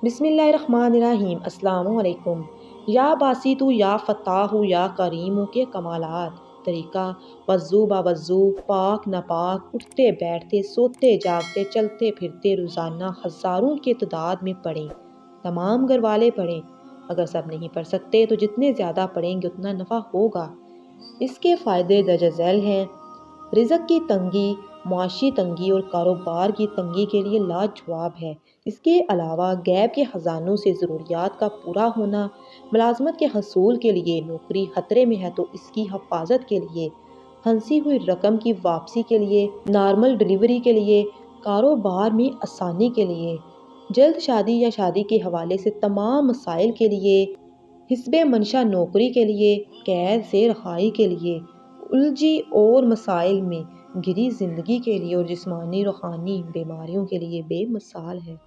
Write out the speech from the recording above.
बिस्मिल्लाहिर्रहमानिर्रहीम अस्सलामुअलैकुम। या बासितु या फ़त्ताहु या करीमु के कमालात। तरीका वज़ू बावज़ू, पाक नापाक, उठते बैठते, सोते जागते, चलते फिरते रोज़ाना हज़ारों की तादाद में पढ़ें। तमाम घर वाले पढ़ें। अगर सब नहीं पढ़ सकते तो जितने ज़्यादा पढ़ेंगे उतना नफ़ा होगा। इसके फ़ायदे दर्ज झैल हैं। रिज़्क़ की तंगी, मुआशी तंगी और कारोबार की तंगी के लिए लाजवाब है। इसके अलावा गैब के ख़जानों से ज़रूरियात का पूरा होना, मुलाज़मत के हसूल के लिए, नौकरी ख़तरे में है तो इसकी हिफाजत के लिए, फंसी हुई रकम की वापसी के लिए, नॉर्मल डिलीवरी के लिए, कारोबार में आसानी के लिए, जल्द शादी या शादी के हवाले से तमाम मसाइल के लिए, हिस्बे मंशा नौकरी के लिए, कैद से रहाई के लिए, उलझी और मसाइल में घिरी ज़िंदगी के लिए और जिस्मानी रूहानी बीमारियों के लिए बेमिसाल है।